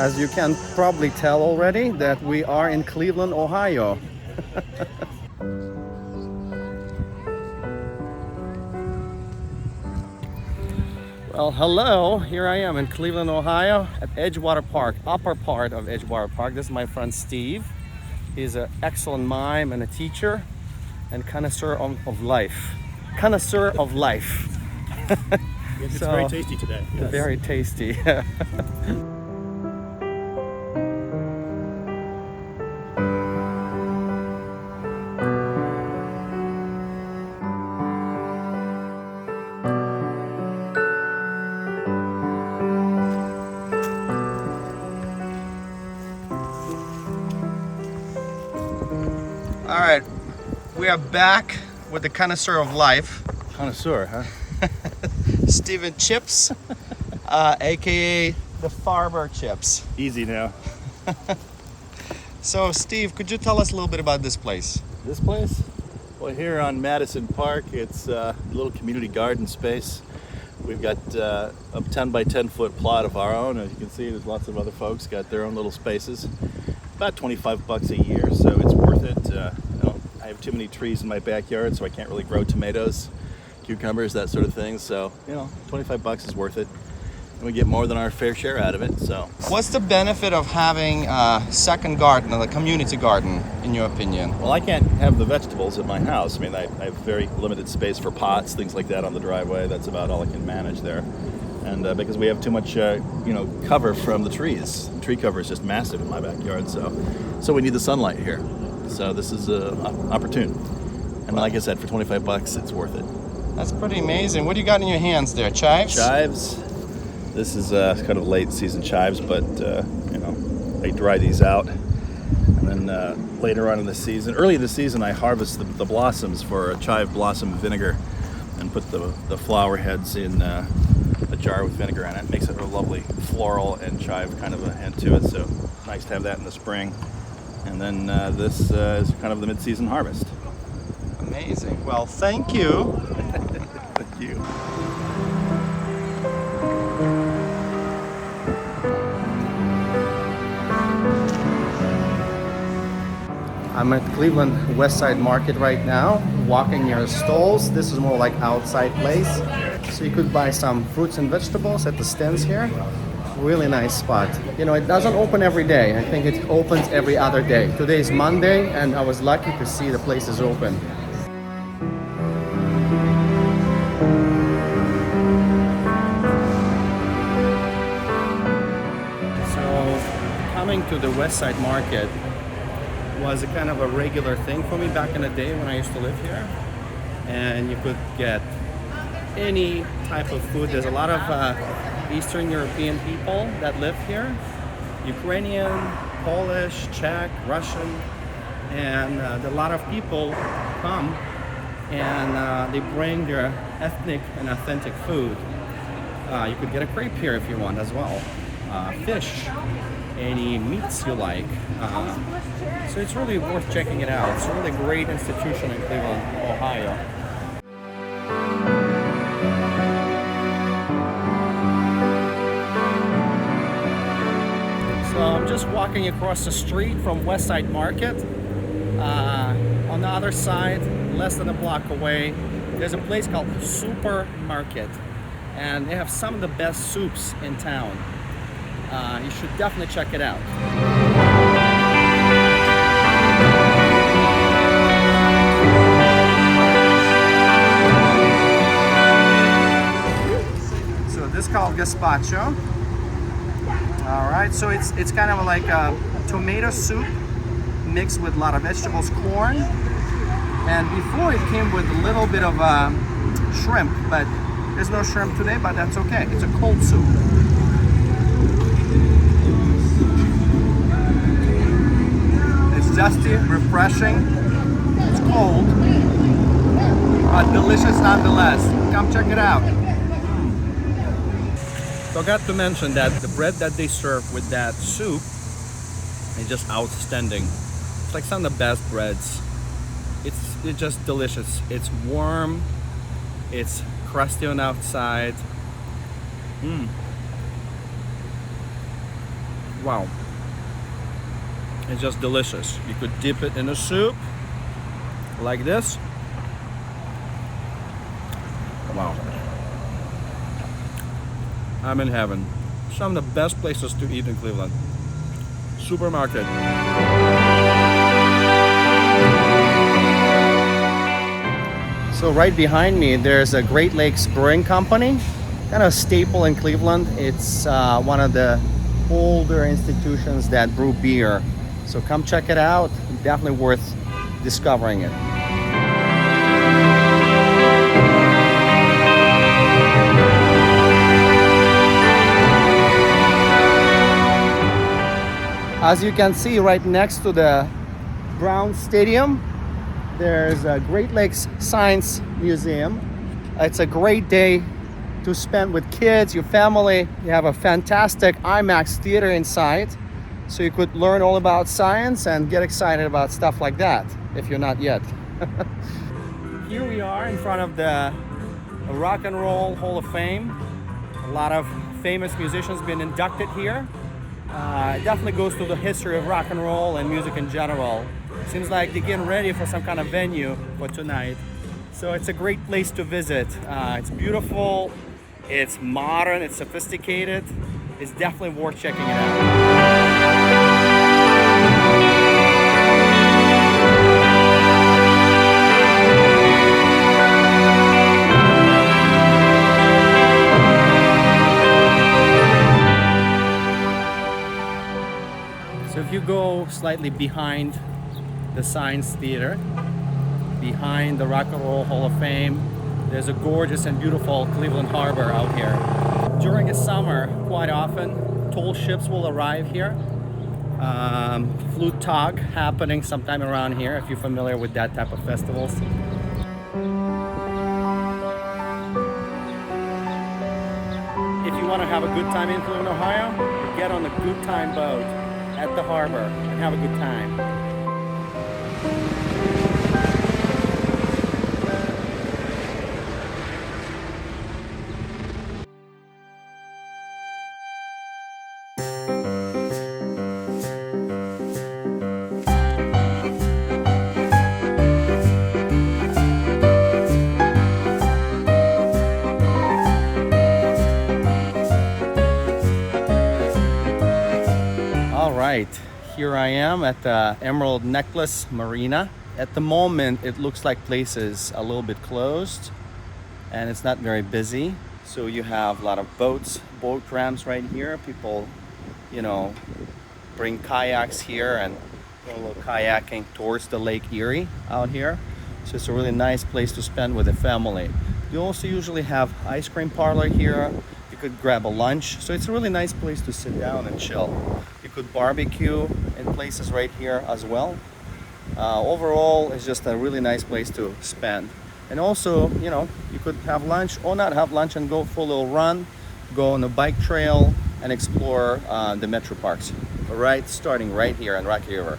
As you can probably tell already that we are in Cleveland, Ohio. Well, hello, here I am in Cleveland, Ohio at Edgewater Park, upper part of Edgewater Park. This is my friend Steve. He's an excellent mime and a teacher and connoisseur of life. Connoisseur of life. It's very tasty today. Yes. Very tasty. All right, we are back with the connoisseur of life. Connoisseur, huh? Steven Chips, aka the Farmer Chips. Easy now. So Steve, could you tell us a little bit about this place? This place? Well, here on Madison Park, it's a little community garden space. We've got a 10 by 10 foot plot of our own. As you can see, there's lots of other folks got their own little spaces. About 25 bucks a year, so it's worth it. I have too many trees in my backyard, so I can't really grow tomatoes, cucumbers, that sort of thing. So, 25 bucks is worth it. And we get more than our fair share out of it, so. What's the benefit of having a second garden, a community garden, in your opinion? Well, I can't have the vegetables at my house. I mean, I have very limited space for pots, things like that on the driveway. That's about all I can manage there. And because we have too much, cover from the trees. The tree cover is just massive in my backyard, so we need the sunlight here. So this is opportune. And like I said, for 25 bucks, it's worth it. That's pretty amazing. What do you got in your hands there, chives? Chives. This is kind of late season chives, but I dry these out. And then later on in the season, early in the season, I harvest the blossoms for a chive blossom vinegar and put the flower heads in a jar with vinegar in it. It makes it a lovely floral and chive kind of a hint to it, so nice to have that in the spring. And then this is kind of the mid-season harvest. Amazing. Well, thank you. Thank you. I'm at Cleveland Westside Market right now, walking near stalls. This is more like outside place. So you could buy some fruits and vegetables at the stands here. Really nice spot. It doesn't open every day. I think it opens every other day. Today is Monday, and I was lucky to see the place is open. So coming to the Westside Market was a kind of a regular thing for me back in the day when I used to live here. And you could get any type of food. There's a lot of Eastern European people that live here. Ukrainian, Polish, Czech, Russian. And a lot of people come and they bring their ethnic and authentic food. You could get a crepe here if you want as well. Fish, any meats you like. So it's really worth checking it out. It's a really great institution in Cleveland, Ohio. So I'm just walking across the street from Westside Market. On the other side, less than a block away, there's a place called Supermarket. And they have some of the best soups in town. You should definitely check it out. So this is called gazpacho. All right, so it's kind of like a tomato soup mixed with a lot of vegetables, corn, and before it came with a little bit of shrimp, but there's no shrimp today, but that's okay. It's a cold soup. Dusty, refreshing, it's cold, but delicious nonetheless. Come check it out. Forgot to mention that the bread that they serve with that soup is just outstanding. It's like some of the best breads. It's just delicious. It's warm, it's crusty on the outside. Wow. It's just delicious. You could dip it in a soup like this. Wow. I'm in heaven. Some of the best places to eat in Cleveland. Supermarket. So right behind me, there's a Great Lakes Brewing Company, kind of a staple in Cleveland. It's one of the older institutions that brew beer. So come check it out. Definitely worth discovering it. As you can see, right next to the Brown Stadium, there's a Great Lakes Science Museum. It's a great day to spend with kids, your family. You have a fantastic IMAX theater inside, so you could learn all about science and get excited about stuff like that, if you're not yet. Here we are in front of the Rock and Roll Hall of Fame. A lot of famous musicians been inducted here. It definitely goes to the history of rock and roll and music in general. Seems like they're getting ready for some kind of venue for tonight. So it's a great place to visit. It's beautiful, it's modern, it's sophisticated. It's definitely worth checking it out. So if you go slightly behind the Science Theater, behind the Rock and Roll Hall of Fame, there's a gorgeous and beautiful Cleveland Harbor out here. During the summer, quite often, tall ships will arrive here. Flute Tog happening sometime around here, if you're familiar with that type of festivals. If you want to have a good time in Cleveland, Ohio, get on the Good Time boat at the harbor and have a good time. Right, here I am at the Emerald Neckless Marina. At the moment, it looks like place is a little bit closed and it's not very busy. So you have a lot of boats, boat ramps right here. People, you know, bring kayaks here and go a little kayaking towards the Lake Erie out here. So it's a really nice place to spend with the family. You also usually have ice cream parlor here. You could grab a lunch. So it's a really nice place to sit down and chill. You could barbecue in places right here as well. Overall, it's just a really nice place to spend. And also, you know, you could have lunch or not have lunch and go for a little run, go on a bike trail and explore the Metroparks. Right, starting right here on Rocky River.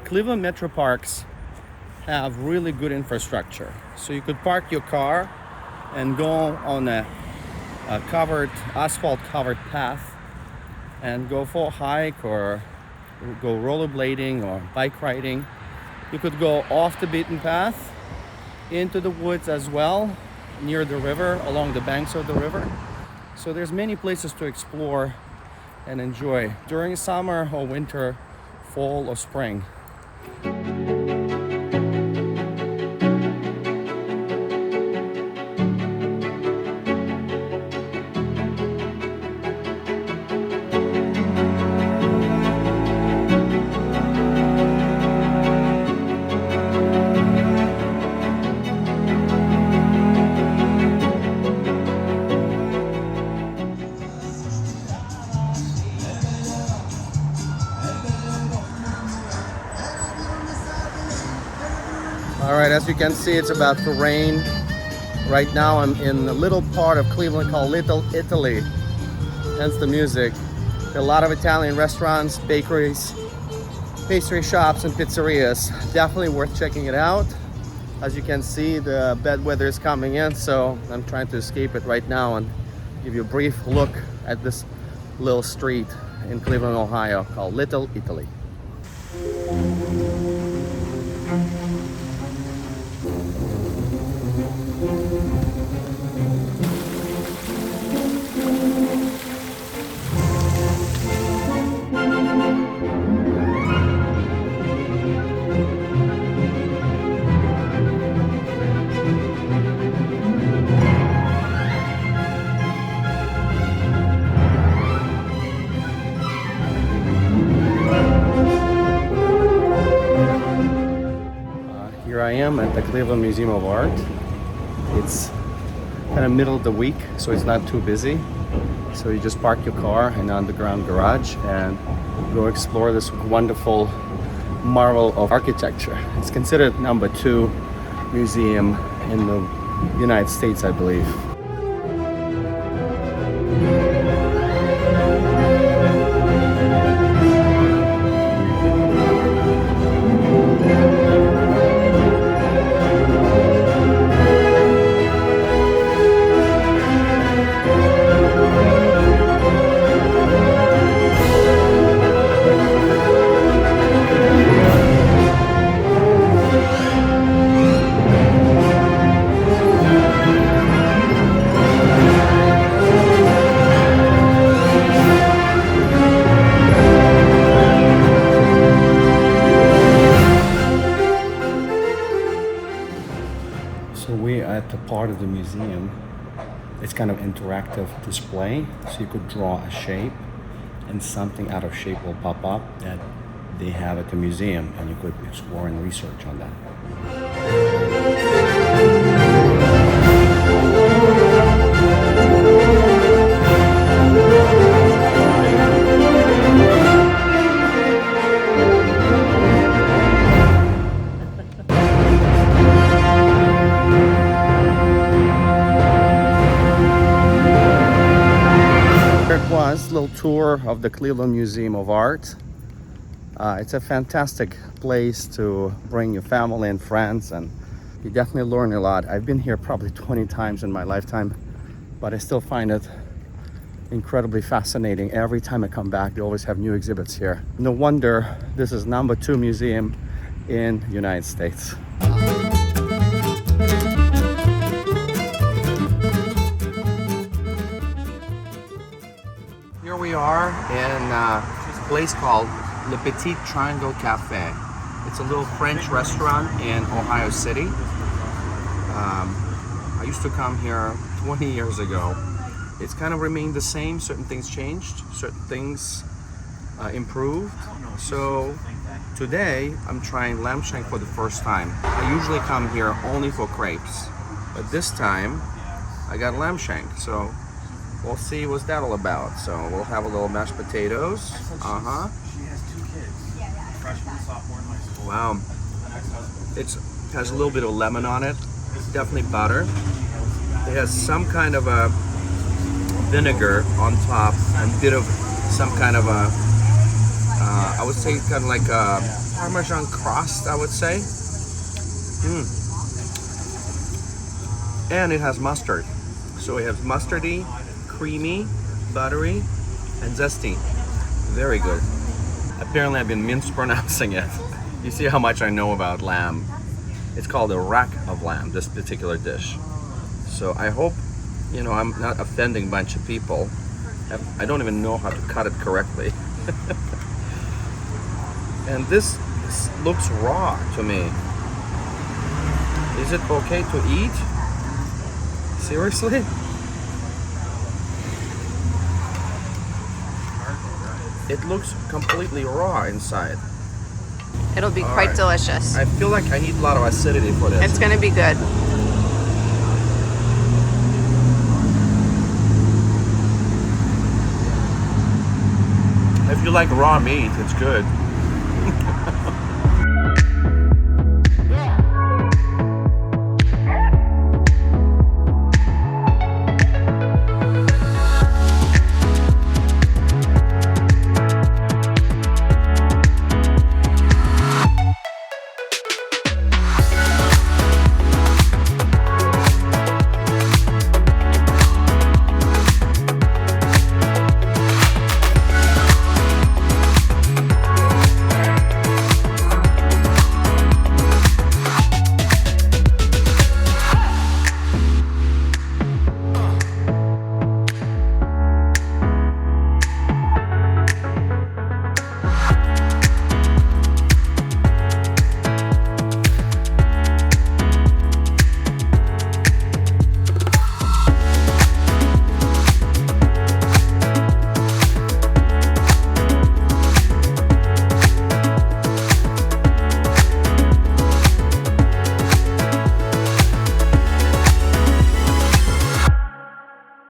Cleveland Metroparks have really good infrastructure. So you could park your car and go on a asphalt covered path and go for a hike or go rollerblading or bike riding. You could go off the beaten path into the woods as well, near the river, along the banks of the river. So there's many places to explore and enjoy during summer or winter, fall or spring. Alright, as you can see, it's about to rain. Right now I'm in a little part of Cleveland called Little Italy, hence the music. There are a lot of Italian restaurants, bakeries, pastry shops and pizzerias. Definitely worth checking it out. As you can see, the bad weather is coming in, so I'm trying to escape it right now and give you a brief look at this little street in Cleveland, Ohio called Little Italy. Here I am at the Cleveland Museum of Art. It's kind of middle of the week, so it's not too busy. So you just park your car in an underground garage and go explore this wonderful marvel of architecture. It's considered #2 museum in the United States, I believe. So we're at the part of the museum. It's kind of interactive display, so you could draw a shape and something out of shape will pop up that they have at the museum, and you could explore and research on that. It was a little tour of the Cleveland Museum of Art. It's a fantastic place to bring your family and friends, and you definitely learn a lot. I've been here probably 20 times in my lifetime, but I still find it incredibly fascinating. Every time I come back, they always have new exhibits here. No wonder this is #2 museum in the United States. Here we are in a place called Le Petite Triangle Cafe. It's a little French restaurant in Ohio City. I used to come here 20 years ago. It's kind of remained the same. Certain things changed, certain things improved. So today I'm trying lamb shank for the first time. I usually come here only for crepes, but this time I got lamb shank. So we'll see what's that all about. So we'll have a little mashed potatoes. She has 2 kids, freshman, sophomore in high school. Wow. It has a little bit of lemon on it. Definitely butter. It has some kind of a vinegar on top and a bit of some kind of a, I would say kind of like a Parmesan crust, I would say. And it has mustard. So it has mustardy, creamy, buttery, and zesty. Very good. Apparently I've been mispronouncing it. You see how much I know about lamb. It's called a rack of lamb, this particular dish. So I hope, you know, I'm not offending a bunch of people. I don't even know how to cut it correctly. And this looks raw to me. Is it okay to eat? Seriously? It looks completely raw inside. It'll be quite delicious. I feel like I need a lot of acidity for this. It's gonna be good. If you like raw meat, it's good.